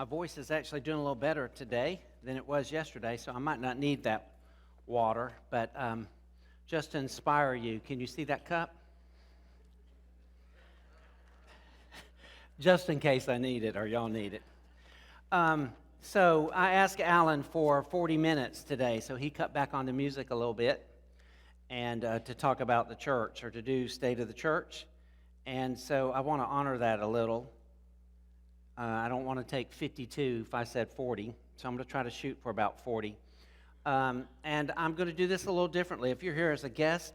My voice is actually doing a little better today than it was yesterday, so I might not need that water. But just to inspire you, can you see that cup? Just in case I need it or y'all need it. So I asked Alan for 40 minutes today, so he cut back on the music a little bit and to talk about the church or to do State of the Church. And so I want to honor that a little. I don't want to take 52 if I said 40, so I'm going to try to shoot for about 40. And I'm going to do this a little differently. If you're here as a guest,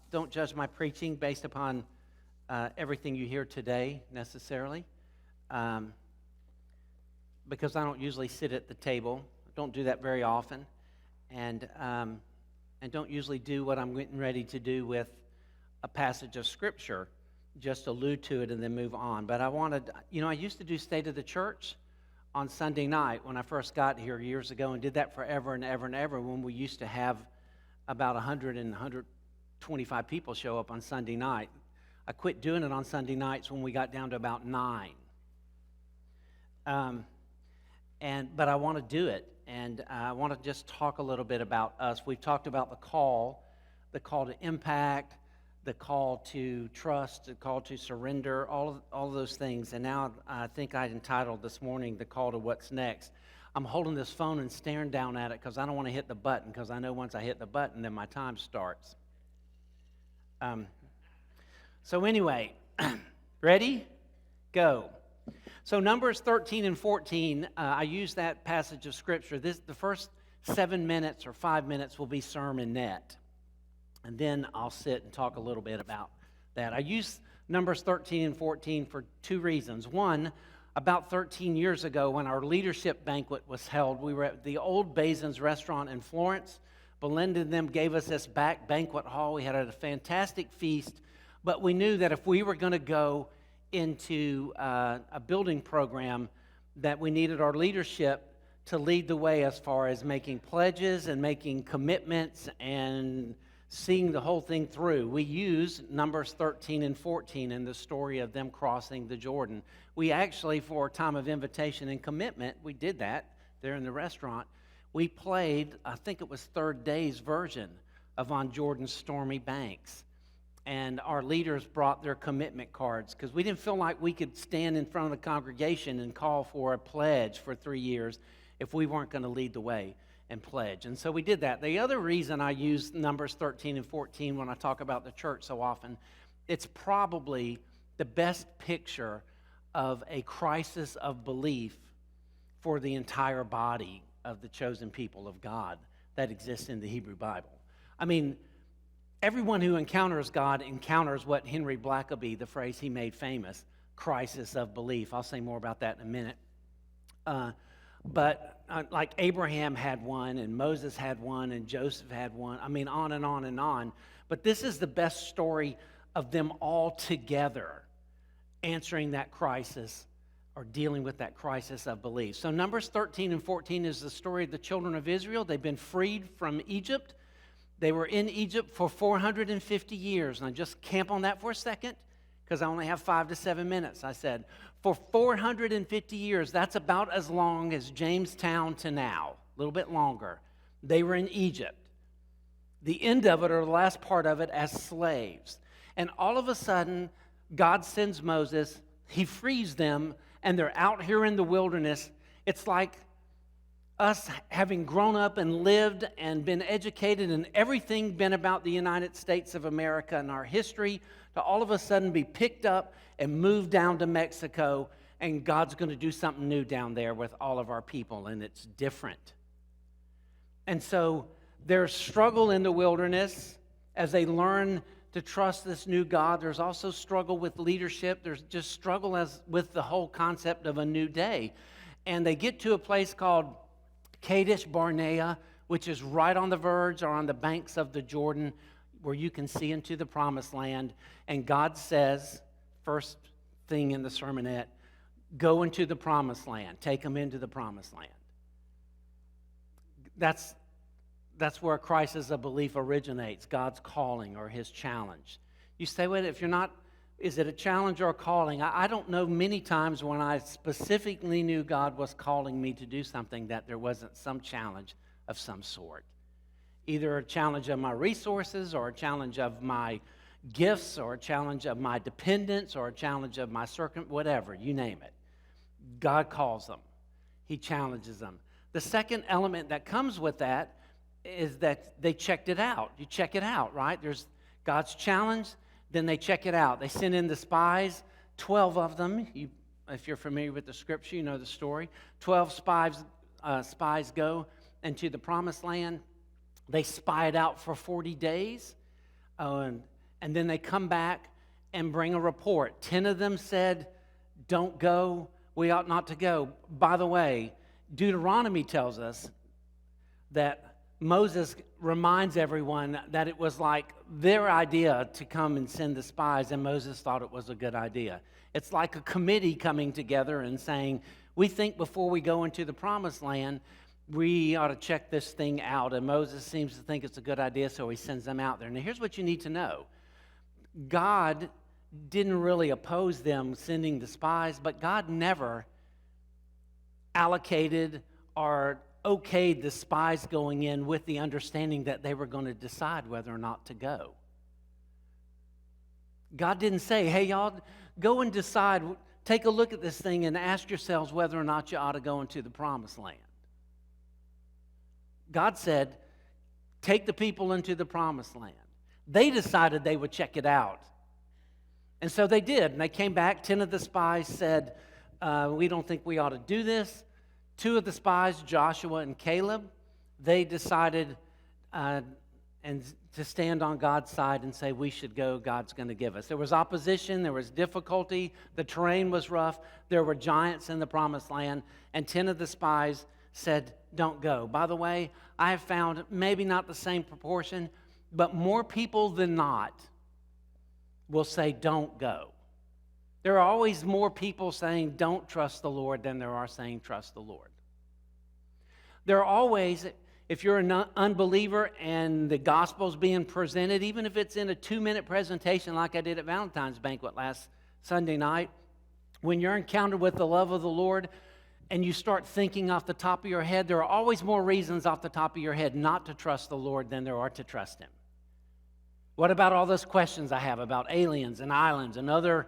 don't judge my preaching based upon everything you hear today necessarily, because I don't usually sit at the table. I don't do that very often, and don't usually do what I'm getting ready to do with a passage of Scripture. Just allude to it and then move on. But I wanted, I used to do State of the Church on Sunday night when I first got here years ago, and did that forever and ever and ever when we used to have about 100 and 125 people show up on Sunday night. I quit doing it on Sunday nights when we got down to about 9. But I want to do it, and I want to just talk a little bit about us. We've talked about the call to impact, the call to trust, the call to surrender, all of those things. And now I think I entitled this morning, the call to what's next. I'm holding this phone and staring down at it because I don't want to hit the button, because I know once I hit the button, then my time starts. So anyway, ready? Go. So Numbers 13 and 14, I use that passage of Scripture. The first 7 minutes or 5 minutes will be sermonette. And then I'll sit and talk a little bit about that. I use Numbers 13 and 14 for 2 reasons. One, about 13 years ago when our leadership banquet was held, we were at the Old Basins restaurant in Florence. Belinda and them gave us this back banquet hall. We had a fantastic feast, but we knew that if we were going to go into a building program, that we needed our leadership to lead the way as far as making pledges and making commitments and seeing the whole thing through. We use Numbers 13 and 14 in the story of them crossing the Jordan. We actually, for a time of invitation and commitment, we did that there in the restaurant. We played, I think it was Third Day's version of On Jordan's Stormy Banks. And our leaders brought their commitment cards because we didn't feel like we could stand in front of the congregation and call for a pledge for 3 years if we weren't going to lead the way and pledge. And so we did that. The other reason I use Numbers 13 and 14 when I talk about the church so often, it's probably the best picture of a crisis of belief for the entire body of the chosen people of God that exists in the Hebrew Bible. I mean, everyone who encounters God encounters what Henry Blackaby, the phrase he made famous, crisis of belief. I'll say more about that in a minute. But like Abraham had one, and Moses had one, and Joseph had one. I mean, on and on and on. But this is the best story of them all together answering that crisis or dealing with that crisis of belief. So Numbers 13 and 14 is the story of the children of Israel. They've been freed from Egypt. They were in Egypt for 450 years. And I just camp on that for a second because I only have 5 to 7 minutes. I said, for 450 years, that's about as long as Jamestown to now, a little bit longer. They were in Egypt. The end of it, or the last part of it, as slaves. And all of a sudden, God sends Moses, he frees them, and they're out here in the wilderness. It's like us having grown up and lived and been educated and everything been about the United States of America and our history, to all of a sudden be picked up and moved down to Mexico, and God's going to do something new down there with all of our people, and it's different. And so there's struggle in the wilderness as they learn to trust this new God. There's also struggle with leadership. There's just struggle with the whole concept of a new day. And they get to a place called Kadesh Barnea, which is right on the verge or on the banks of the Jordan, where you can see into the promised land. And God says, first thing in the sermonette, go into the promised land. Take them into the promised land. That's where a crisis of belief originates, God's calling or his challenge. You say, wait, if you're not Is it a challenge or a calling? I don't know many times when I specifically knew God was calling me to do something that there wasn't some challenge of some sort. Either a challenge of my resources, or a challenge of my gifts, or a challenge of my dependence, or a challenge of my whatever, you name it. God calls them. He challenges them. The second element that comes with that is that they checked it out. You check it out, right? There's God's challenge, then they check it out. They send in the spies, 12 of them. If you're familiar with the scripture, you know the story. 12 spies go into the promised land. They spy it out for 40 days, and then they come back and bring a report. 10 of them said, don't go, we ought not to go. By the way, Deuteronomy tells us that Moses reminds everyone that it was like their idea to come and send the spies, and Moses thought it was a good idea. It's like a committee coming together and saying, we think before we go into the promised land, we ought to check this thing out. And Moses seems to think it's a good idea, so he sends them out there. Now, here's what you need to know. God didn't really oppose them sending the spies, but God never allocated or okayed the spies going in with the understanding that they were going to decide whether or not to go. God didn't say, hey, y'all, go and decide, take a look at this thing and ask yourselves whether or not you ought to go into the promised land. God said, take the people into the promised land. They decided they would check it out. And so they did. And they came back. 10 of the spies said, we don't think we ought to do this. 2 of the spies, Joshua and Caleb, they decided and to stand on God's side and say, we should go, God's going to give us. There was opposition, there was difficulty, the terrain was rough, there were giants in the promised land, and 10 of the spies said, don't go. By the way, I have found maybe not the same proportion, but more people than not will say, don't go. There are always more people saying, don't trust the Lord than there are saying, trust the Lord. There are always, if you're an unbeliever and the gospel's being presented, even if it's in a 2-minute presentation like I did at Valentine's Banquet last Sunday night, when you're encountered with the love of the Lord and you start thinking off the top of your head, there are always more reasons off the top of your head not to trust the Lord than there are to trust Him. What about all those questions I have about aliens and islands and other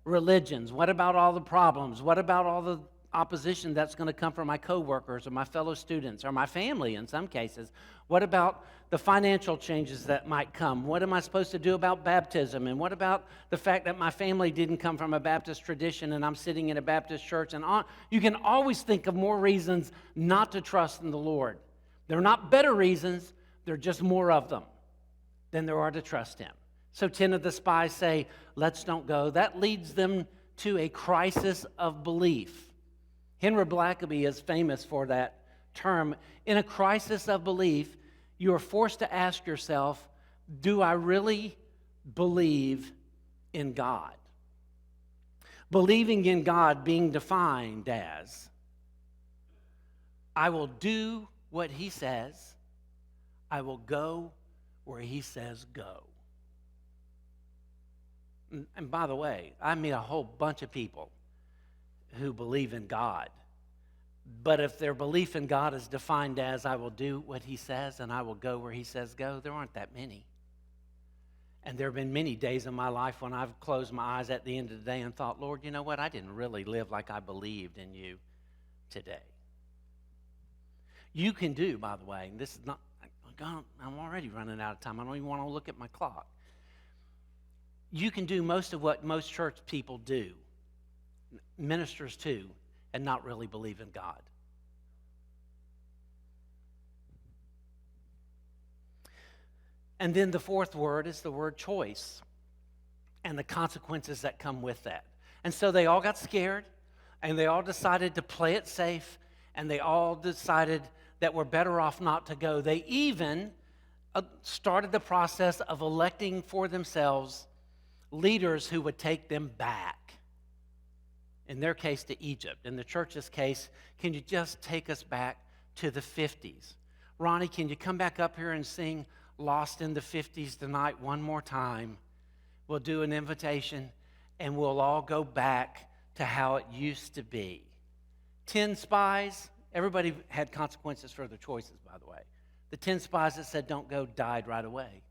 religions? What about all the problems? What about all the opposition that's going to come from my coworkers or my fellow students or my family in some cases? What about the financial changes that might come? What am I supposed to do about baptism? And what about the fact that my family didn't come from a Baptist tradition and I'm sitting in a Baptist church? And you can always think of more reasons not to trust in the Lord. They're not better reasons, they're just more of them than there are to trust Him. So 10 of the spies say, let's don't go. That leads them to a crisis of belief. Henry Blackaby is famous for that term. In a crisis of belief, you are forced to ask yourself, do I really believe in God? Believing in God being defined as, I will do what He says, I will go where He says go. And by the way, I meet a whole bunch of people who believe in God. But if their belief in God is defined as, I will do what He says and I will go where He says go, there aren't that many. And there have been many days in my life when I've closed my eyes at the end of the day and thought, Lord, you know what? I didn't really live like I believed in You today. You can do, by the way, and this is not, I'm already running out of time. I don't even want to look at my clock. You can do most of what most church people do, ministers too, and not really believe in God. And then the fourth word is the word choice and the consequences that come with that. And so they all got scared, and they all decided to play it safe, and they all decided that we're better off not to go. They even started the process of electing for themselves leaders who would take them back. In their case, to Egypt. In the church's case, can you just take us back to the 50s? Ronnie, can you come back up here and sing Lost in the 50s tonight one more time? We'll do an invitation, and we'll all go back to how it used to be. 10 spies, everybody had consequences for their choices, by the way. The 10 spies that said don't go died right away.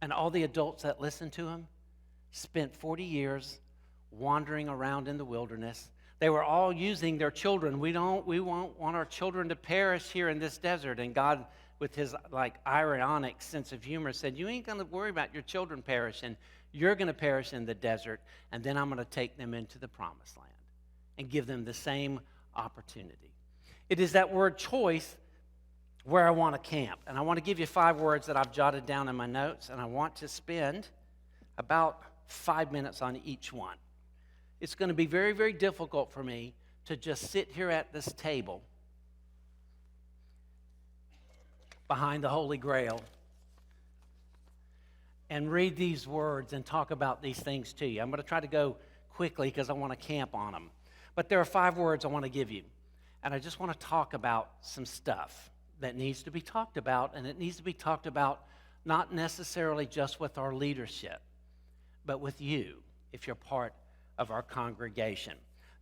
And all the adults that listened to him spent 40 years wandering around in the wilderness. They were all using their children. We won't want our children to perish here in this desert. And God, with his ironic sense of humor, said, you ain't going to worry about your children perishing. You're going to perish in the desert, and then I'm going to take them into the promised land and give them the same opportunity. It is that word choice where I want to camp. And I want to give you 5 words that I've jotted down in my notes, and I want to spend about 5 minutes on each one. It's going to be very, very difficult for me to just sit here at this table behind the Holy Grail and read these words and talk about these things to you. I'm going to try to go quickly because I want to camp on them. But there are 5 words I want to give you. And I just want to talk about some stuff that needs to be talked about, and it needs to be talked about not necessarily just with our leadership, but with you, if you're part of our congregation.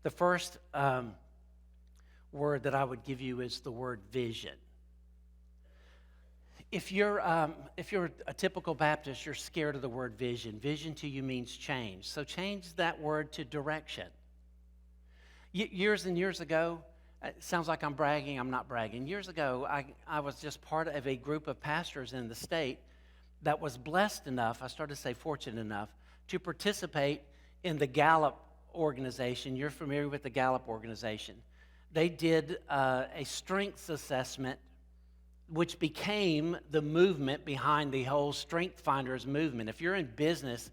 The first word that I would give you is the word vision. If you're a typical Baptist, you're scared of the word vision. Vision to you means change. So change that word to direction. Years and years ago, it sounds like I'm bragging. I'm not bragging. Years ago, I was just part of a group of pastors in the state that was blessed enough, I started to say fortunate enough, to participate in the Gallup organization. You're familiar with the Gallup organization. They did a strengths assessment, which became the movement behind the whole Strength Finders movement. If you're in business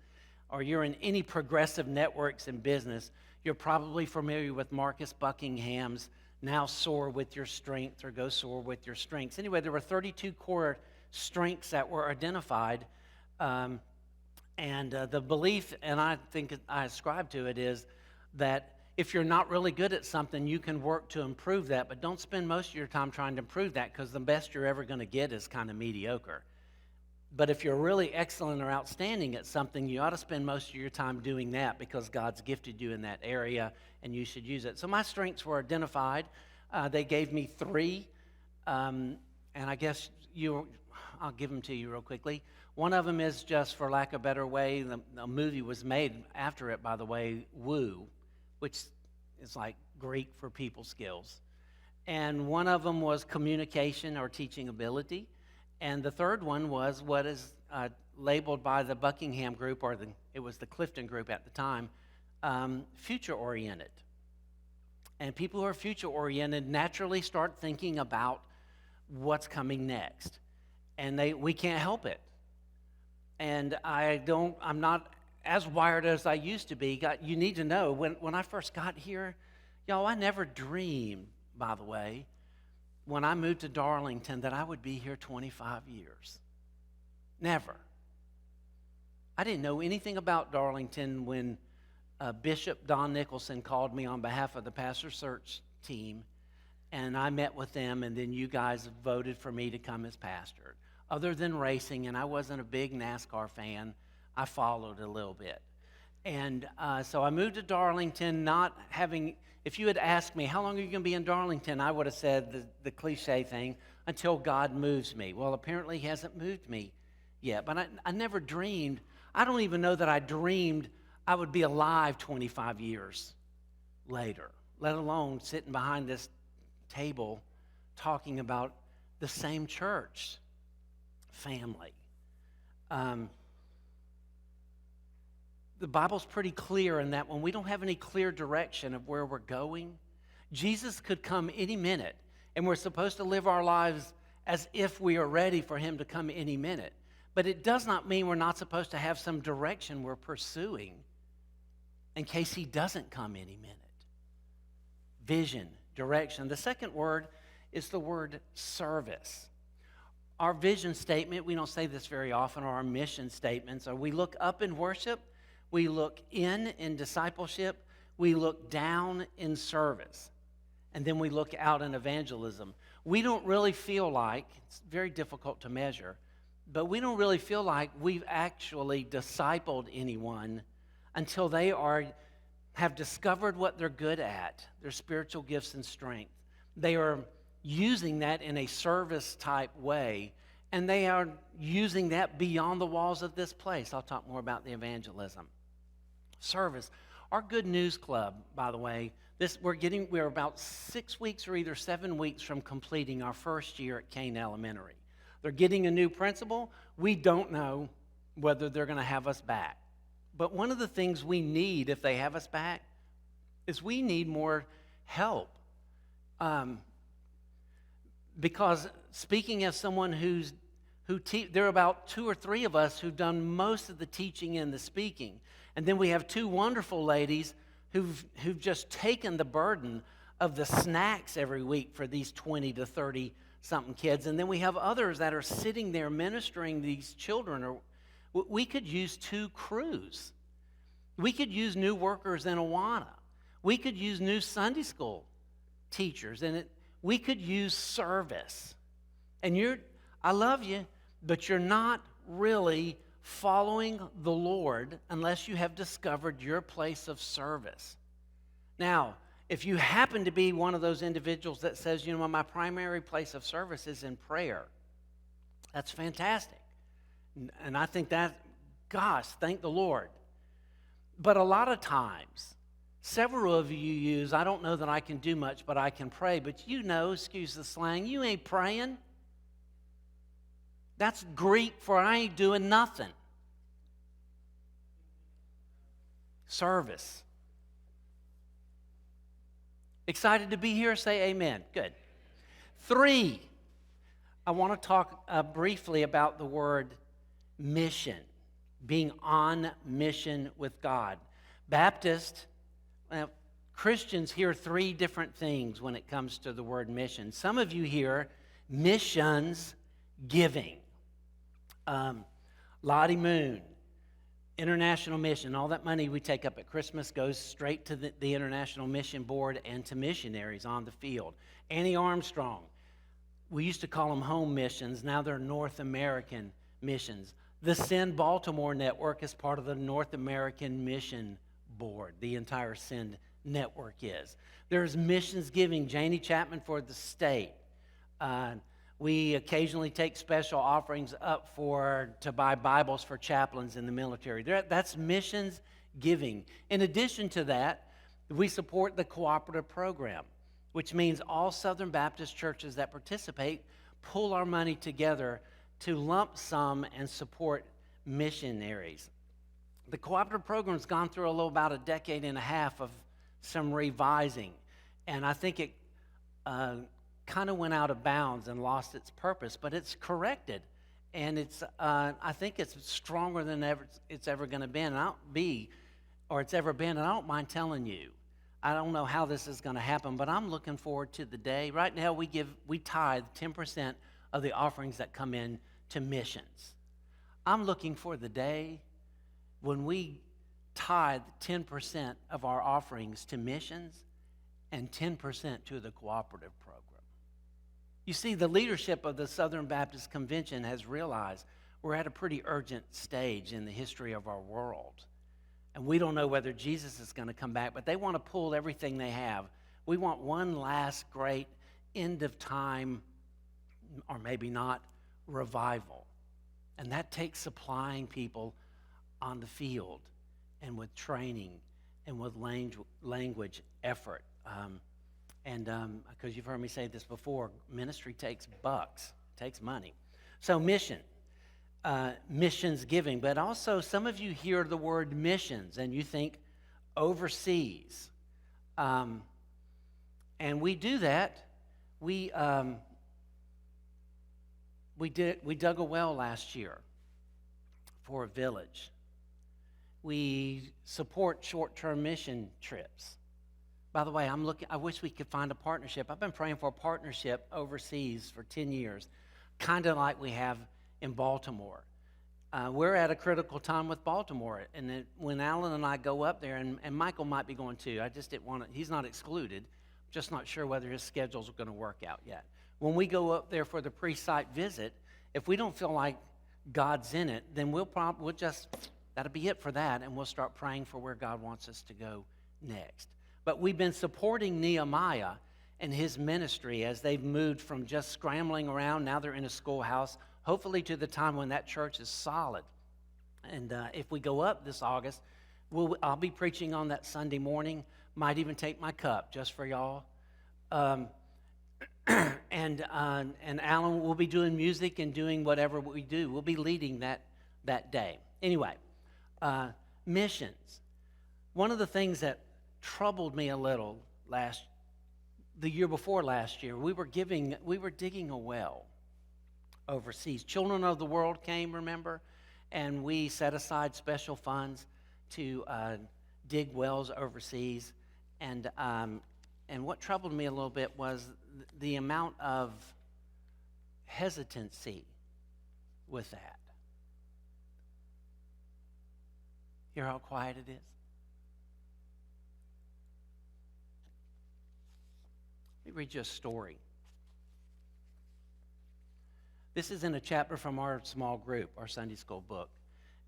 or you're in any progressive networks in business, you're probably familiar with Marcus Buckingham's Now Soar With Your Strength, or Go Soar With Your Strengths. Anyway, there were 32 core strengths that were identified, and the belief, and I think I ascribe to it, is that if you're not really good at something, you can work to improve that, but don't spend most of your time trying to improve that, because the best you're ever going to get is kind of mediocre. But if you're really excellent or outstanding at something, you ought to spend most of your time doing that, because God's gifted you in that area and you should use it. So my strengths were identified. They gave me 3, and I guess I'll give them to you real quickly. One of them is, just for lack of a better way, the movie was made after it, by the way, Woo, which is like Greek for people skills. And one of them was communication or teaching ability. And the third one was what is labeled by the Buckingham Group, or it was the Clifton Group at the time, future-oriented. And people who are future-oriented naturally start thinking about what's coming next. And we can't help it. And I'm not as wired as I used to be. You need to know, when I first got here, y'all, I never dreamed, by the way, when I moved to Darlington, that I would be here 25 years. Never. I didn't know anything about Darlington when Bishop Don Nicholson called me on behalf of the pastor search team, and I met with them, and then you guys voted for me to come as pastor. Other than racing, and I wasn't a big NASCAR fan, I followed a little bit. And so I moved to Darlington, not having, if you had asked me, how long are you going to be in Darlington, I would have said the cliche thing, until God moves me. Well, apparently he hasn't moved me yet, but I never dreamed, I don't even know that I dreamed I would be alive 25 years later, let alone sitting behind this table talking about the same church family. The Bible's pretty clear in that when we don't have any clear direction of where we're going, Jesus could come any minute, and we're supposed to live our lives as if we are ready for him to come any minute. But it does not mean we're not supposed to have some direction we're pursuing in case he doesn't come any minute. Vision, direction. The second word is the word service. Our vision statement, we don't say this very often, or our mission statements, are we look up in worship, we look in discipleship, we look down in service, and then we look out in evangelism. We don't really feel like, it's very difficult to measure, but we don't really feel like we've actually discipled anyone until they have discovered what they're good at, their spiritual gifts and strength. They are using that in a service-type way, and they are using that beyond the walls of this place. I'll talk more about the evangelism. Service. Our Good News Club, by the way, we're about 6 weeks or either 7 weeks from completing our first year at Kane Elementary. They're getting a new principal. We don't know whether they're going to have us back. But one of the things we need if they have us back is we need more help. Because speaking as someone there are about 2 or 3 of us who've done most of the teaching and the speaking. And then we have 2 wonderful ladies who've just taken the burden of the snacks every week for these 20 to 30 something kids. And then we have others that are sitting there ministering these children. We could use 2 crews. We could use new workers in Awana. We could use new Sunday school teachers. And we could use service. And I love you, but you're not really following the Lord unless you have discovered your place of service. Now, if you happen to be one of those individuals that says, my primary place of service is in prayer, that's fantastic. And I think thank the Lord. But a lot of times, several of you use, I don't know that I can do much, but I can pray. But excuse the slang, you ain't praying. That's Greek for I ain't doing nothing. Service. Excited to be here? Say amen. Good. 3, I want to talk briefly about the word mission, being on mission with God. Christians hear 3 different things when it comes to the word mission. Some of you hear missions giving. Lottie Moon, International Mission, all that money we take up at Christmas goes straight to the International Mission Board and to missionaries on the field. Annie Armstrong, we used to call them home missions, now they're North American missions. The Send Baltimore Network is part of the North American Mission Board, the entire Send network is. There's missions giving, Janie Chapman for the state. We occasionally take special offerings up to buy Bibles for chaplains in the military. That's missions giving. In addition to that, we support the cooperative program, which means all Southern Baptist churches that participate pull our money together to lump sum and support missionaries. The cooperative program's gone through about a decade and a half of some revising, and I think it kind of went out of bounds and lost its purpose, but it's corrected, and I think it's stronger than it's ever going to be, it's ever been, and I don't mind telling you. I don't know how this is going to happen, but I'm looking forward to the day. Right now, we tithe 10% of the offerings that come in to missions. I'm looking for the day when we tithe 10% of our offerings to missions and 10% to the cooperative program. You see, the leadership of the Southern Baptist Convention has realized we're at a pretty urgent stage in the history of our world. And we don't know whether Jesus is going to come back, but they want to pull everything they have. We want one last great end of time, or maybe not, revival. And that takes supplying people on the field and with training and with language effort. Because you've heard me say this before, ministry takes bucks, takes money. So missions giving, but also some of you hear the word missions and you think overseas. And we do that. We dug a well last year for a village. We support short-term mission trips. By the way, I wish we could find a partnership. I've been praying for a partnership overseas for 10 years, kind of like we have in Baltimore. We're at a critical time with Baltimore, and when Alan and I go up there, and Michael might be going too, I just didn't want to, he's not excluded, just not sure whether his schedule's going to work out yet. When we go up there for the pre-site visit, if we don't feel like God's in it, then we'll just, that'll be it for that, and we'll start praying for where God wants us to go next. But we've been supporting Nehemiah and his ministry as they've moved from just scrambling around. Now they're in a schoolhouse, hopefully to the time when that church is solid. And if we go up this August, I'll be preaching on that Sunday morning. Might even take my cup just for y'all. And Alan will be doing music and doing whatever we do. We'll be leading that day. Anyway, missions. One of the things that troubled me a little the year before last year, we were digging a well overseas. Children of the World came, remember, and we set aside special funds to dig wells overseas. And what troubled me a little bit was the amount of hesitancy with that. Hear how quiet it is? Let me read you a story. This is in a chapter from our small group, our Sunday school book.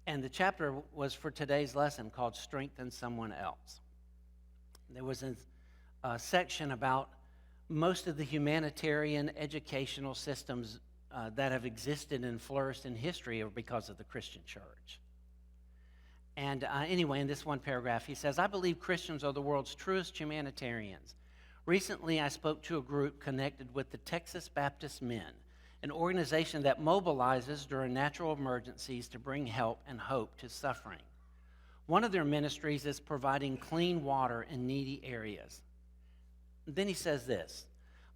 And the chapter was for today's lesson called Strengthen Someone Else. There was a section about most of the humanitarian educational systems that have existed and flourished in history are because of the Christian church. And anyway, in this one paragraph, he says, I believe Christians are the world's truest humanitarians. Recently, I spoke to a group connected with the Texas Baptist Men, an organization that mobilizes during natural emergencies to bring help and hope to suffering. One of their ministries is providing clean water in needy areas. Then he says this,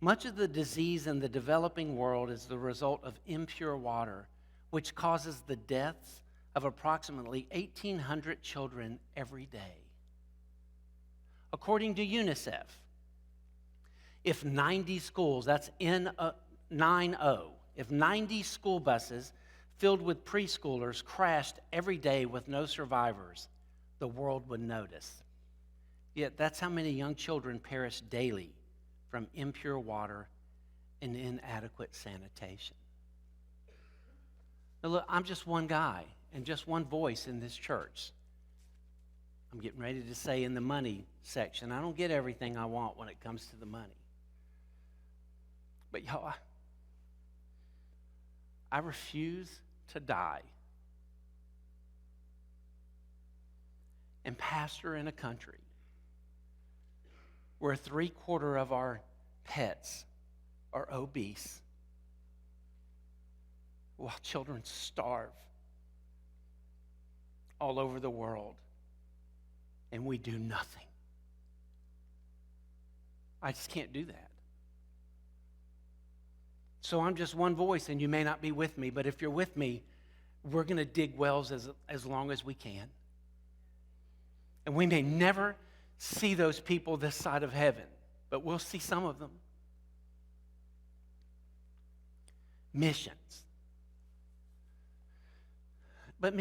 much of the disease in the developing world is the result of impure water, which causes the deaths of approximately 1,800 children every day. According to UNICEF, if 90 schools, that's N90, if 90 school buses filled with preschoolers crashed every day with no survivors, the world would notice. Yet that's how many young children perish daily from impure water and inadequate sanitation. Now look, I'm just one guy and just one voice in this church. I'm getting ready to say in the money section, I don't get everything I want when it comes to the money. But y'all, I refuse to die and pastor in a country where 3/4 of our pets are obese while children starve all over the world and we do nothing. I just can't do that. So I'm just one voice, and you may not be with me, but if you're with me, we're going to dig wells as long as we can. And we may never see those people this side of heaven, but we'll see some of them. Missions. But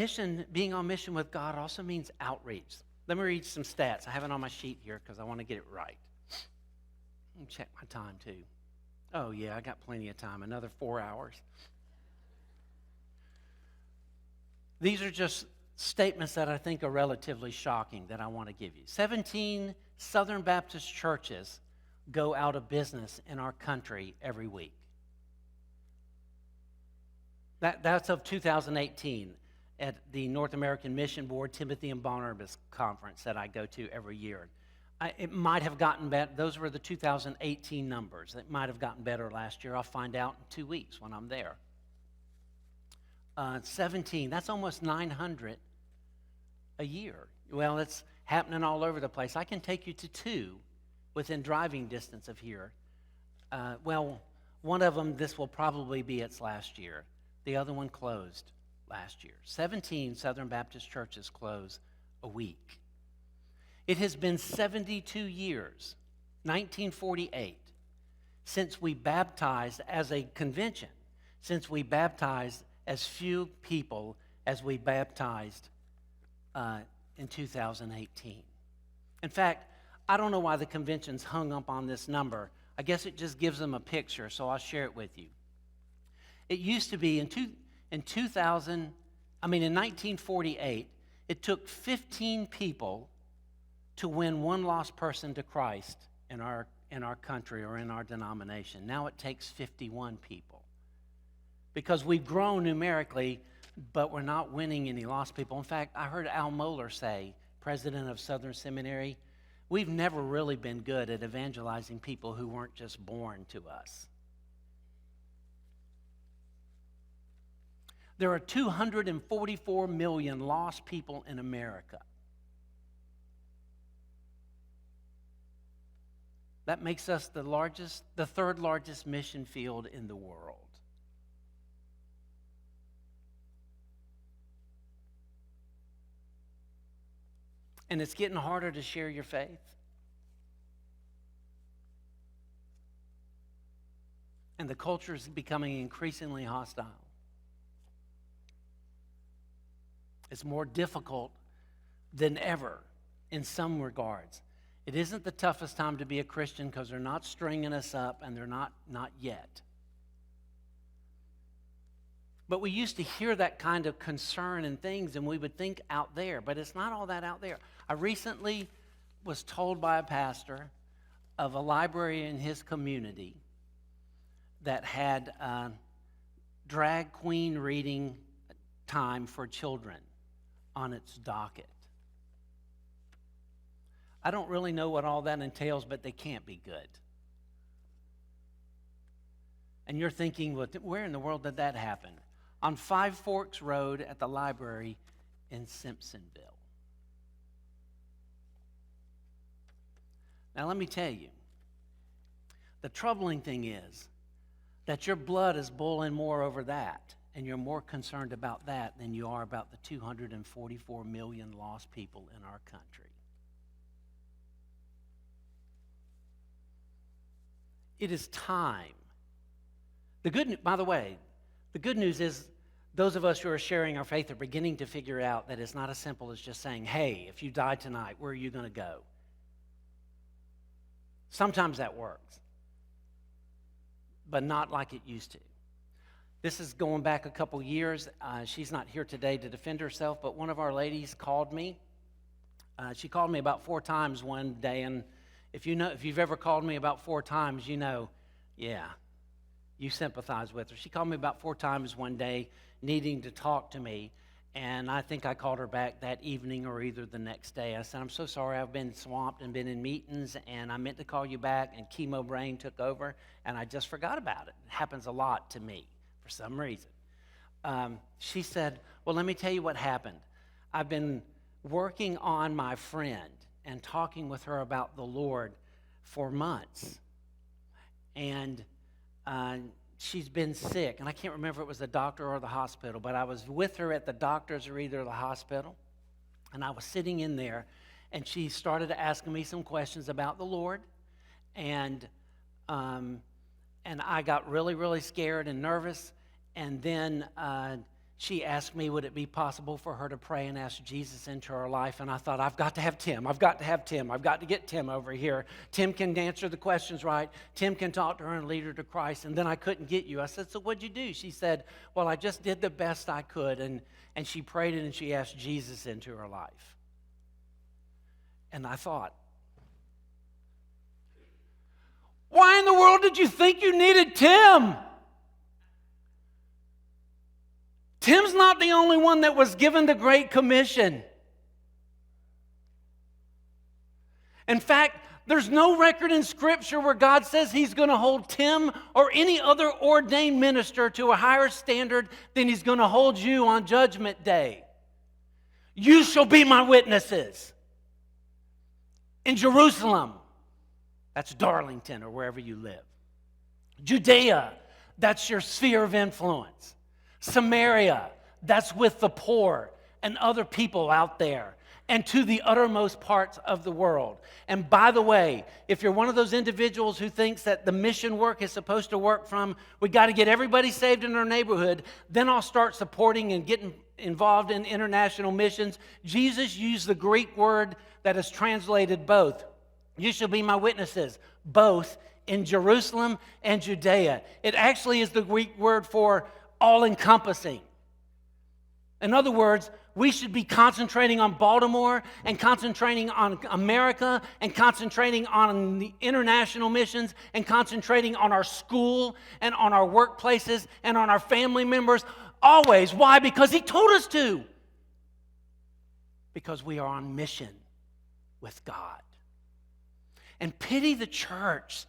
being on mission with God also means outreach. Let me read some stats. I have it on my sheet here because I want to get it right. Let me check my time too. Oh yeah, I got plenty of time, another 4 hours. These are just statements that I think are relatively shocking that I want to give you. 17 Southern Baptist churches go out of business in our country every week. That's of 2018 at the North American Mission Board Timothy and Barnabas Conference that I go to every year. It might have gotten better. Those were the 2018 numbers. It might have gotten better last year. I'll find out in 2 weeks when I'm there. 17, that's almost 900 a year. Well, it's happening all over the place. I can take you to 2 within driving distance of here. Well, one of them, this will probably be its last year. The other one closed last year. 17 Southern Baptist churches close a week. It has been 72 years, 1948, since we baptized as a convention, since we baptized as few people as we baptized in 2018. In fact, I don't know why the convention's hung up on this number. I guess it just gives them a picture, so I'll share it with you. It used to be, in In 1948, it took 15 people to win one lost person to Christ in our country or in our denomination. Now it takes 51 people. Because we've grown numerically, but we're not winning any lost people. In fact, I heard Al Mohler say, president of Southern Seminary, we've never really been good at evangelizing people who weren't just born to us. There are 244 million lost people in America. That makes us the third largest mission field in the world. And it's getting harder to share your faith. And the culture is becoming increasingly hostile. It's more difficult than ever in some regards. It isn't the toughest time to be a Christian because they're not stringing us up, and they're not yet. But we used to hear that kind of concern and things, and we would think out there, but it's not all that out there. I recently was told by a pastor of a library in his community that had drag queen reading time for children on its docket. I don't really know what all that entails, but they can't be good. And you're thinking, well, where in the world did that happen? On Five Forks Road at the library in Simpsonville. Now let me tell you, the troubling thing is that your blood is boiling more over that, and you're more concerned about that than you are about the 244 million lost people in our country. It is time. By the way, the good news is those of us who are sharing our faith are beginning to figure out that it's not as simple as just saying, hey, if you die tonight, where are you going to go? Sometimes that works, but not like it used to. This is going back a couple years. She's not here today to defend herself, but one of our ladies called me. She called me about 4 times one day, and if you've ever called me about 4 times, you know, yeah, you sympathize with her. She called me about 4 times one day, needing to talk to me, and I think I called her back that evening or either the next day. I said, I'm so sorry, I've been swamped and been in meetings, and I meant to call you back, and chemo brain took over, and I just forgot about it. It happens a lot to me for some reason. She said, well, let me tell you what happened. I've been working on my friend and talking with her about the Lord for months, and she's been sick, and I can't remember if it was the doctor or the hospital, but I was with her at the doctor's or either the hospital, and I was sitting in there, and she started asking me some questions about the Lord, and I got really, really scared and nervous, and then she asked me, would it be possible for her to pray and ask Jesus into her life? And I thought, I've got to have Tim. I've got to get Tim over here. Tim can answer the questions right. Tim can talk to her and lead her to Christ. And then I couldn't get you. I said, so what'd you do? She said, well, I just did the best I could. And she prayed and she asked Jesus into her life. And I thought, why in the world did you think you needed Tim? Tim's not the only one that was given the Great Commission. In fact, there's no record in Scripture where God says He's going to hold Tim or any other ordained minister to a higher standard than He's going to hold you on Judgment Day. You shall be my witnesses in Jerusalem. That's Darlington or wherever you live. Judea, that's your sphere of influence. Samaria, that's with the poor and other people out there, and to the uttermost parts of the world. And by the way, if you're one of those individuals who thinks that the mission work is supposed to work from, we got to get everybody saved in our neighborhood, then I'll start supporting and getting involved in international missions. Jesus used the Greek word that is translated both. You shall be my witnesses, both in Jerusalem and Judea. It actually is the Greek word for all-encompassing. In other words, we should be concentrating on Baltimore and concentrating on America and concentrating on the international missions and concentrating on our school and on our workplaces and on our family members always. Why? Because He told us to. Because we are on mission with God. And pity the church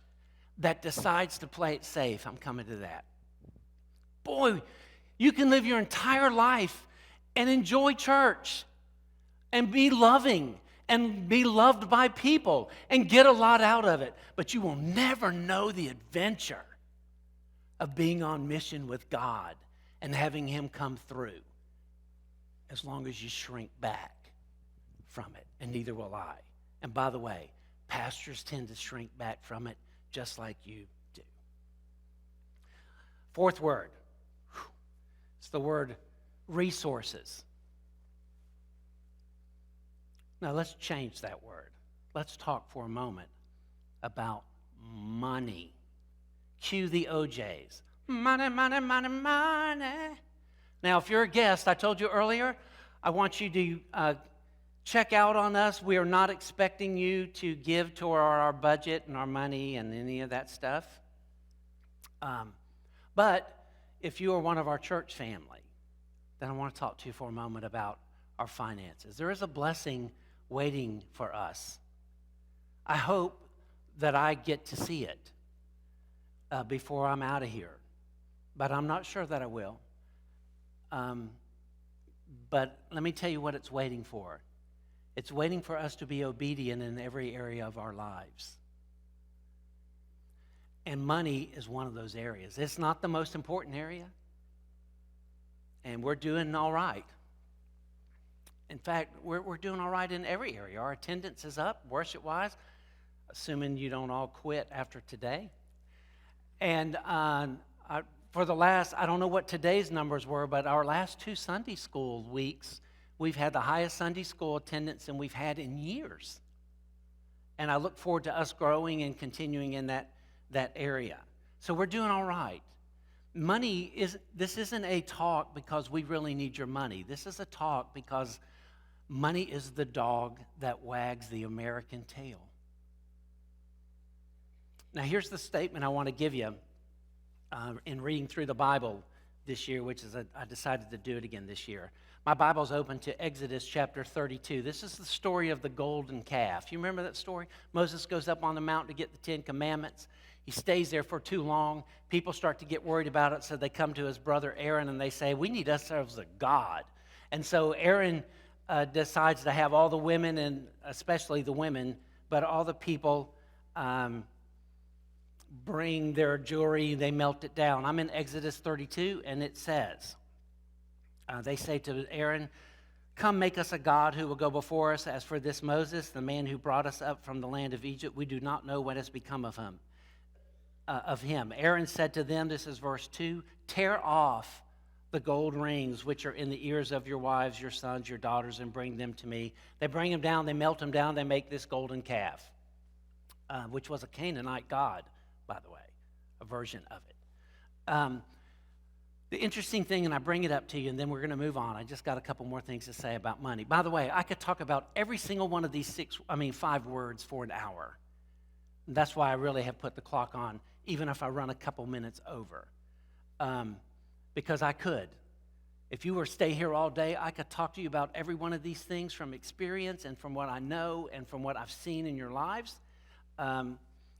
that decides to play it safe. I'm coming to that. Boy, you can live your entire life and enjoy church and be loving and be loved by people and get a lot out of it. But you will never know the adventure of being on mission with God and having Him come through as long as you shrink back from it, and neither will I. And by the way, pastors tend to shrink back from it just like you do. Fourth word. It's the word resources. Now let's change that word. Let's talk for a moment about money. Cue the OJs. Money, money, money, money. Now if you're a guest, I told you earlier, I want you to check out on us. We are not expecting you to give to our budget and our money and any of that stuff. But if you are one of our church family, then I want to talk to you for a moment about our finances. There is a blessing waiting for us. I hope that I get to see it before I'm out of here, but I'm not sure that I will. But let me tell you what it's waiting for. It's waiting for us to be obedient in every area of our lives. And money is one of those areas. It's not the most important area. And we're doing all right. In fact, we're doing all right in every area. Our attendance is up, worship-wise, assuming you don't all quit after today. And for the last, I don't know what today's numbers were, but our last 2 Sunday school weeks, we've had the highest Sunday school attendance than we've had in years. And I look forward to us growing and continuing in that area. So we're doing all right. This isn't a talk because we really need your money. This is a talk because money is the dog that wags the American tail. Now here's the statement I want to give you in reading through the Bible this year, which is I decided to do it again this year. My Bible's open to Exodus chapter 32. This is the story of the golden calf. You remember that story? Moses goes up on the mountain to get the 10 Commandments. He stays there for too long. People start to get worried about it, so they come to his brother Aaron and they say, we need ourselves a god. And so Aaron decides to have all the women, and especially the women, but all the people bring their jewelry, they melt it down. I'm in Exodus 32, and it says, they say to Aaron, come make us a god who will go before us. As for this Moses, the man who brought us up from the land of Egypt, we do not know what has become of him. Aaron said to them, this is verse 2, tear off the gold rings which are in the ears of your wives, your sons, your daughters, and bring them to me. They bring them down, they melt them down, they make this golden calf, which was a Canaanite god, by the way, a version of it. The interesting thing, and I bring it up to you, and then we're going to move on. I just got a couple more things to say about money. By the way, I could talk about every single one of these 5 words for an hour. And that's why I really have put the clock on, even if I run a couple minutes over, because I could. If you were to stay here all day, I could talk to you about every one of these things from experience and from what I know and from what I've seen in your lives. And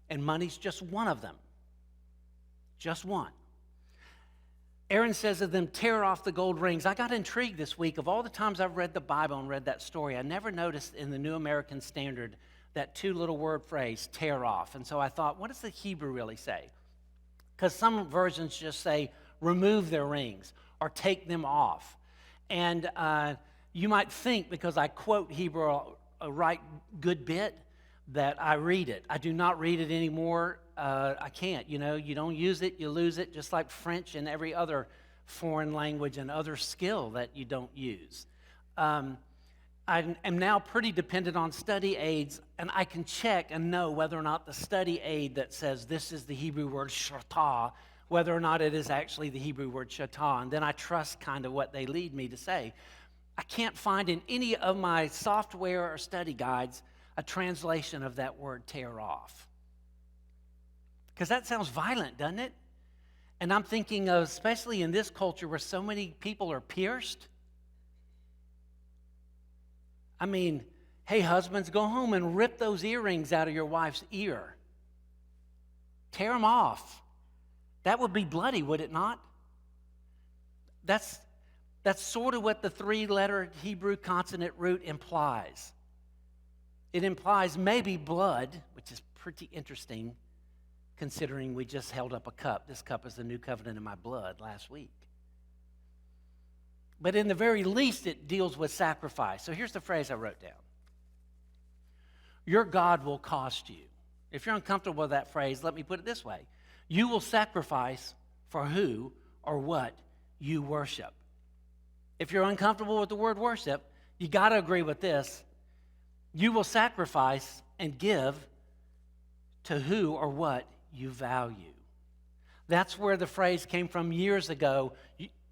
money's just one of them. Just one. Aaron says to them, tear off the gold rings. I got intrigued this week. Of all the times I've read the Bible and read that story, I never noticed in the New American Standard that 2 little word phrase, tear off. And so I thought, what does the Hebrew really say? Because some versions just say, remove their rings or take them off. And you might think, because I quote Hebrew a right good bit, that I read it. I do not read it anymore. I can't. You don't use it, you lose it, just like French and every other foreign language and other skill that you don't use. I am now pretty dependent on study aids, and I can check and know whether or not the study aid that says this is the Hebrew word shatah, whether or not it is actually the Hebrew word shatah, and then I trust kind of what they lead me to say. I can't find in any of my software or study guides a translation of that word tear off. Because that sounds violent, doesn't it? And I'm thinking of, especially in this culture where so many people are pierced. I mean, hey, husbands, go home and rip those earrings out of your wife's ear. Tear them off. That would be bloody, would it not? That's sort of what the three-letter Hebrew consonant root implies. It implies maybe blood, which is pretty interesting considering we just held up a cup. This cup is the new covenant in my blood last week. But in the very least, it deals with sacrifice. So here's the phrase I wrote down. Your God will cost you. If you're uncomfortable with that phrase, let me put it this way. You will sacrifice for who or what you worship. If you're uncomfortable with the word worship, you got to agree with this. You will sacrifice and give to who or what you value. That's where the phrase came from years ago,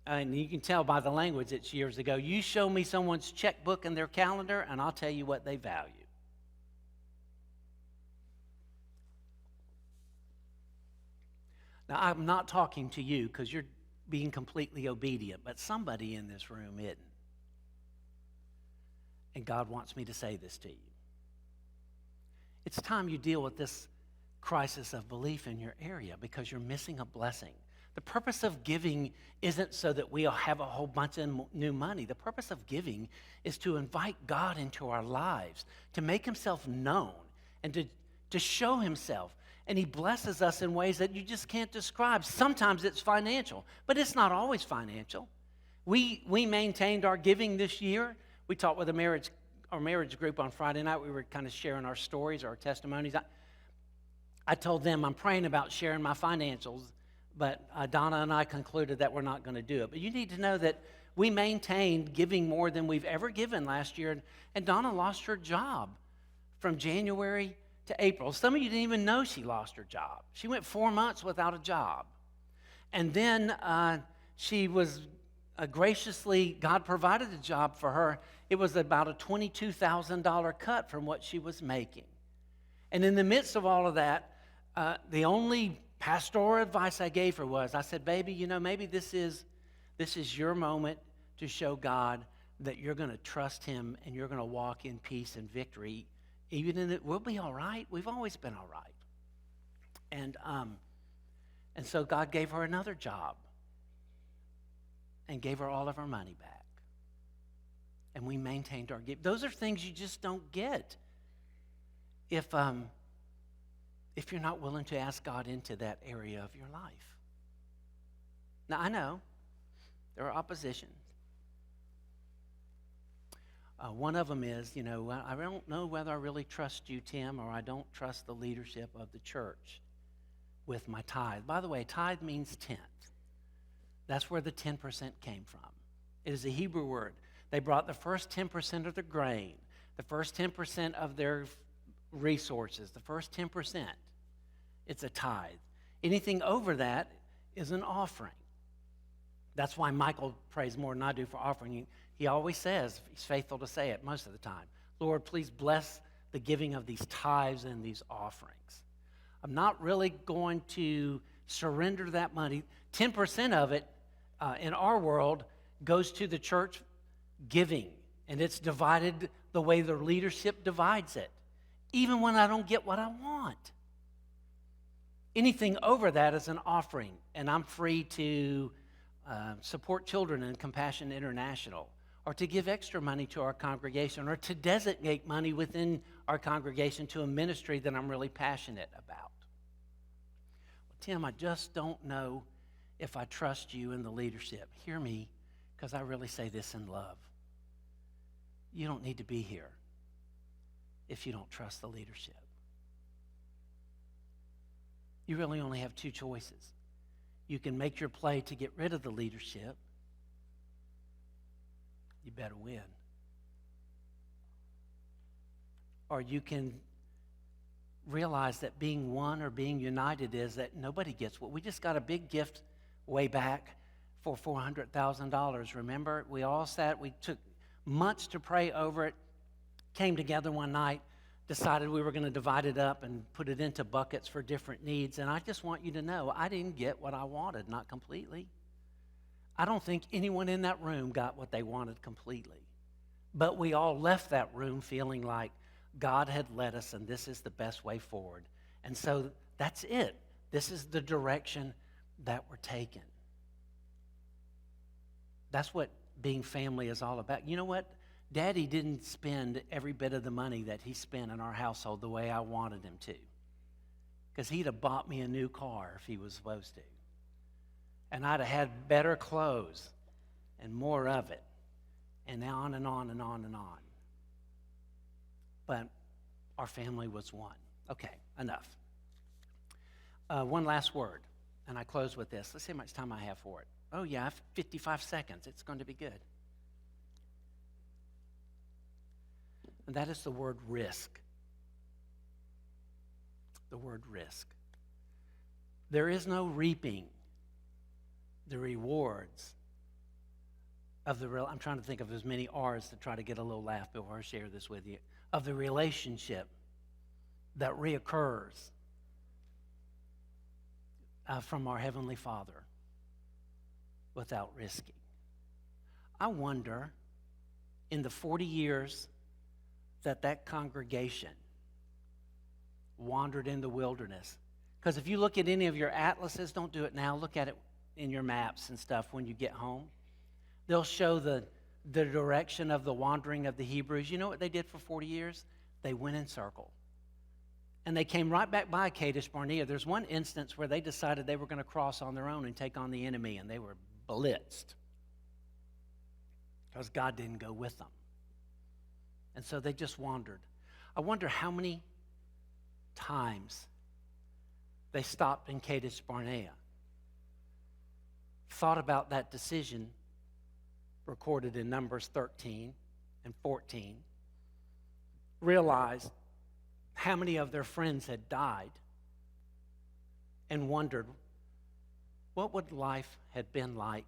and you can tell by the language it's years ago. You show me someone's checkbook and their calendar, and I'll tell you what they value. Now, I'm not talking to you because you're being completely obedient, but somebody in this room isn't. And God wants me to say this to you. It's time you deal with this crisis of belief in your area because you're missing a blessing. The purpose of giving isn't so that we'll have a whole bunch of new money. The purpose of giving is to invite God into our lives, to make himself known, and to show himself. And he blesses us in ways that you just can't describe. Sometimes it's financial, but it's not always financial. We maintained our giving this year. We talked with our marriage group on Friday night. We were kind of sharing our stories, our testimonies. I told them I'm praying about sharing my financials, but Donna and I concluded that we're not going to do it. But you need to know that we maintained giving more than we've ever given last year. And Donna lost her job from January to April. Some of you didn't even know she lost her job. She went 4 months without a job. And then she was graciously, God provided a job for her. It was about a $22,000 cut from what she was making. And in the midst of all of that, the only pastoral advice I gave her was, I said, baby, maybe this is your moment to show God that you're going to trust him and you're going to walk in peace and victory. Even in it, we'll be all right. We've always been all right. And so God gave her another job and gave her all of her money back. And we maintained our gift. Those are things you just don't get if you're not willing to ask God into that area of your life. Now, I know there are oppositions. One of them is, I don't know whether I really trust you, Tim, or I don't trust the leadership of the church with my tithe. By the way, tithe means tenth. That's where the 10% came from. It is a Hebrew word. They brought the first 10% of their grain, the first 10% of their resources, the first 10%. It's a tithe. Anything over that is an offering. That's why Michael prays more than I do for offering. He always says, he's faithful to say it most of the time, Lord, please bless the giving of these tithes and these offerings. I'm not really going to surrender that money. 10% of it in our world goes to the church giving, and it's divided the way the leadership divides it, even when I don't get what I want. Anything over that is an offering, and I'm free to support children in Compassion International, or to give extra money to our congregation, or to designate money within our congregation to a ministry that I'm really passionate about. Well, Tim, I just don't know if I trust you in the leadership. Hear me, because I really say this in love. You don't need to be here if you don't trust the leadership. You really only have two choices. You can make your play to get rid of the leadership. You better win. Or you can realize that being one or being united is that nobody gets what. We just got a big gift way back for $400,000. Remember, we all sat, we took months to pray over it, came together one night, decided we were going to divide it up and put it into buckets for different needs. And I just want you to know, I didn't get what I wanted, not completely. I don't think anyone in that room got what they wanted completely. But we all left that room feeling like God had led us and this is the best way forward. And so that's it. This is the direction that we're taking. That's what being family is all about. You know what? Daddy didn't spend every bit of the money that he spent in our household the way I wanted him to. Because he'd have bought me a new car if he was supposed to. And I'd have had better clothes and more of it. And on and on and on and on. But our family was one. Okay, enough. One last word, and I close with this. Let's see how much time I have for it. Oh yeah, I have 55 seconds. It's going to be good. And that is the word risk. The word risk. There is no reaping the rewards of the real. I'm trying to think of as many R's to try to get a little laugh before I share this with you. Of the relationship that reoccurs from our Heavenly Father without risking. I wonder, in the 40 years that congregation wandered in the wilderness, because if you look at any of your atlases, don't do it now, look at it in your maps and stuff when you get home. They'll show the direction of the wandering of the Hebrews. You know what they did for 40 years? They went in circle. And they came right back by Kadesh Barnea. There's one instance where they decided they were going to cross on their own and take on the enemy, and they were blitzed because God didn't go with them. And so they just wandered. I wonder how many times they stopped in Kadesh Barnea, thought about that decision recorded in Numbers 13 and 14, realized how many of their friends had died, and wondered, what would life have been like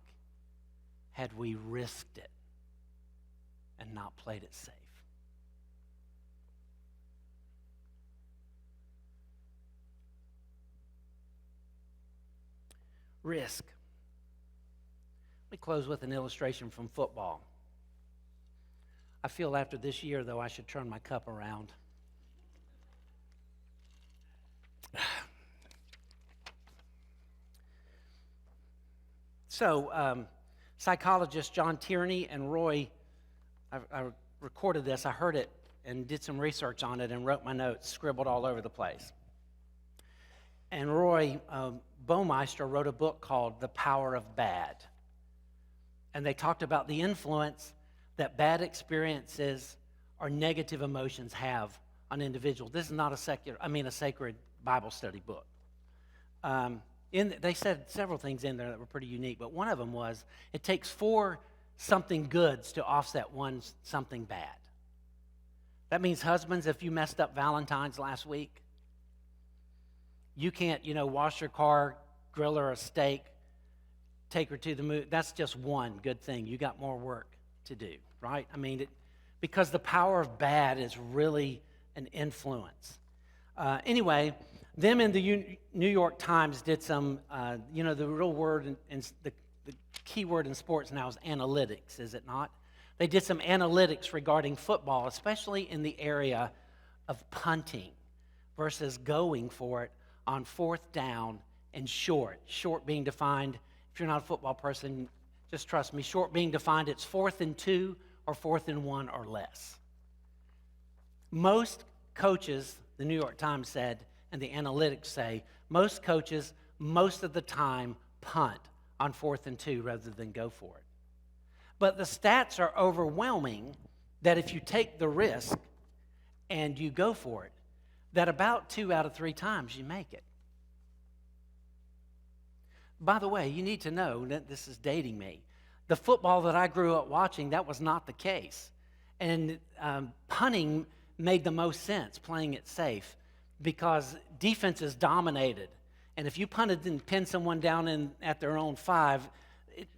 had we risked it and not played it safe? Risk. Let me close with an illustration from football. I feel after this year, though, I should turn my cup around. So, psychologists John Tierney and Roy, I recorded this, I heard it, and did some research on it and wrote my notes, scribbled all over the place. And Roy Baumeister wrote a book called The Power of Bad. And they talked about the influence that bad experiences or negative emotions have on individuals. This is not a sacred Bible study book. They said several things in there that were pretty unique, but one of them was it takes 4 something goods to offset one something bad. That means, husbands, if you messed up Valentine's last week, you can't, wash your car, grill her a steak, take her to the moon. That's just one good thing. You got more work to do, right? Because the power of bad is really an influence. Anyway, them in the New York Times did some, the real word and the key word in sports now is analytics, is it not? They did some analytics regarding football, especially in the area of punting versus going for it on 4th down and short. Short being defined, if you're not a football person, just trust me, short being defined, it's 4th and 2 or 4th and 1 or less. Most coaches, the New York Times said, and the analytics say, most coaches, most of the time, punt on 4th and 2 rather than go for it. But the stats are overwhelming that if you take the risk and you go for it, that about 2 out of 3 times you make it. By the way, you need to know that this is dating me. The football that I grew up watching, that was not the case. And punting made the most sense, playing it safe. because defenses dominated. And if you punted and pinned someone down at their own 5,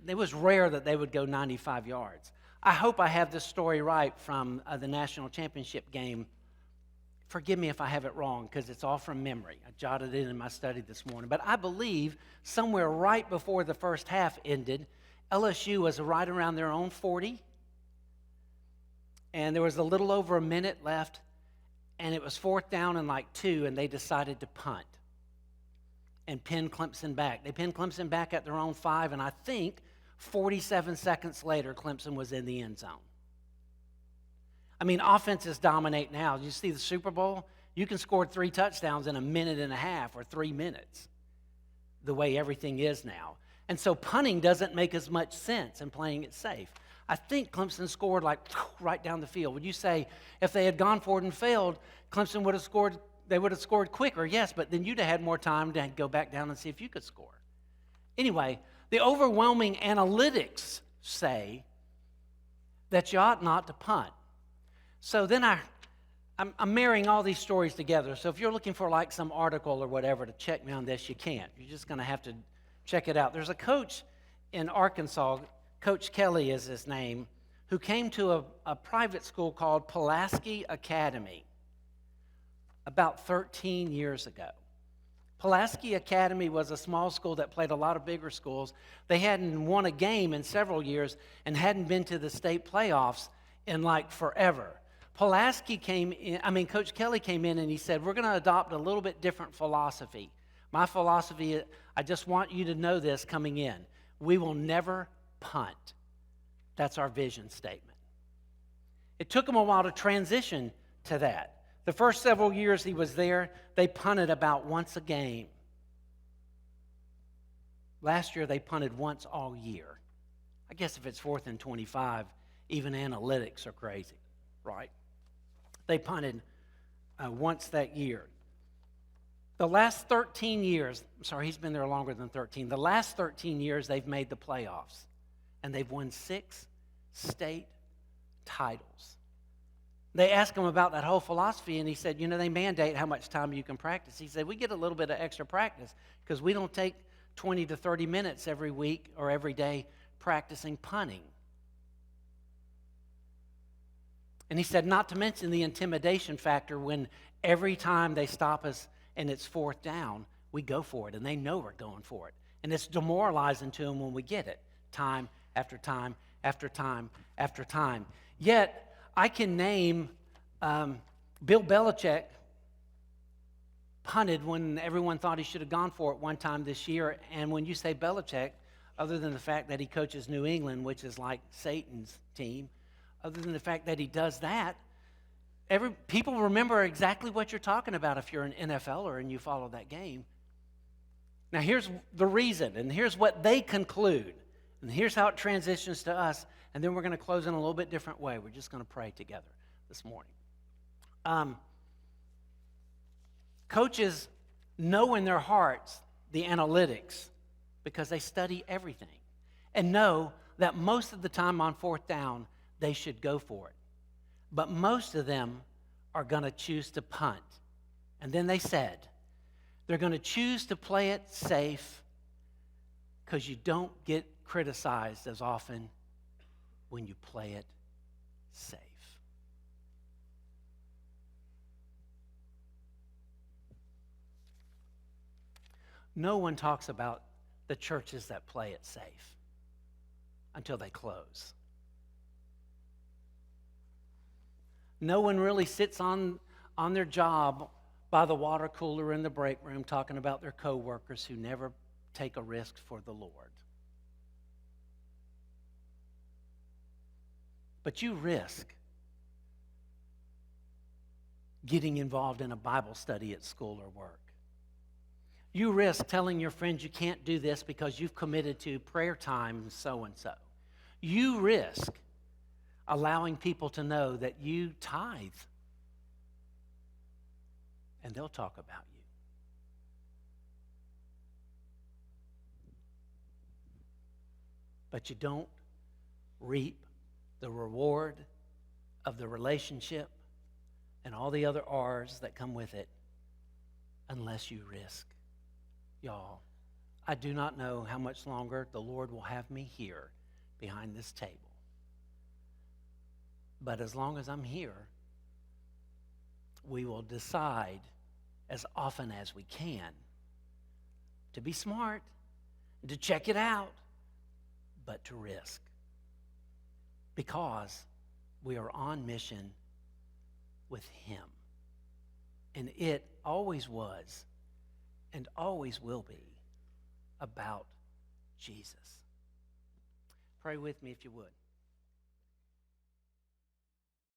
it was rare that they would go 95 yards. I hope I have this story right from the national championship game. Forgive me if I have it wrong, because it's all from memory. I jotted it in my study this morning. But I believe somewhere right before the first half ended, LSU was right around their own 40, and there was a little over a minute left, and it was 4th down and like 2, and they decided to punt and pin Clemson back. They pinned Clemson back at their own 5, and I think 47 seconds later, Clemson was in the end zone. I mean, offenses dominate now. You see the Super Bowl? You can score 3 touchdowns in a minute and a half or 3 minutes, the way everything is now. And so punting doesn't make as much sense in playing it safe. I think Clemson scored like right down the field. Would you say if they had gone for it and failed, Clemson would have scored, they would have scored quicker? Yes, but then you'd have had more time to go back down and see if you could score. Anyway, the overwhelming analytics say that you ought not to punt. So then I'm marrying all these stories together. So if you're looking for like some article or whatever to check me on this, you can't. You're just going to have to check it out. There's a coach in Arkansas, Coach Kelly is his name, who came to a private school called Pulaski Academy about 13 years ago. Pulaski Academy was a small school that played a lot of bigger schools. They hadn't won a game in several years and hadn't been to the state playoffs in like forever. Coach Kelly came in and he said, we're going to adopt a little bit different philosophy. My philosophy, I just want you to know this coming in. We will never punt. That's our vision statement. It took him a while to transition to that. The first several years he was there, they punted about once a game. Last year, they punted once all year. I guess if it's 4th and 25, even analytics are crazy, right? They punted once that year. The last 13 years, he's been there longer than 13. The last 13 years, they've made the playoffs, and they've won 6 state titles. They asked him about that whole philosophy, and he said, they mandate how much time you can practice. He said, we get a little bit of extra practice because we don't take 20 to 30 minutes every week or every day practicing punting. And he said, not to mention the intimidation factor when every time they stop us and it's 4th down, we go for it, and they know we're going for it. And it's demoralizing to them when we get it, time after time after time after time. Yet, I can name Bill Belichick punted when everyone thought he should have gone for it one time this year. And when you say Belichick, other than the fact that he coaches New England, which is like Satan's team, other than the fact that he does that, people remember exactly what you're talking about if you're an NFLer and you follow that game. Now here's the reason, and here's what they conclude, and here's how it transitions to us, and then we're going to close in a little bit different way. We're just going to pray together this morning. Coaches know in their hearts the analytics because they study everything and know that most of the time on 4th down, they should go for it. But most of them are going to choose to punt. And then they said, they're going to choose to play it safe because you don't get criticized as often when you play it safe. No one talks about the churches that play it safe until they close. No one really sits on their job by the water cooler in the break room talking about their coworkers who never take a risk for the Lord. But you risk getting involved in a Bible study at school or work. You risk telling your friends you can't do this because you've committed to prayer time so-and-so. You risk allowing people to know that you tithe, and they'll talk about you. But you don't reap the reward of the relationship and all the other R's that come with it unless you risk. Y'all, I do not know how much longer the Lord will have me here behind this table. But as long as I'm here, we will decide as often as we can to be smart, to check it out, but to risk. Because we are on mission with Him. And it always was and always will be about Jesus. Pray with me if you would.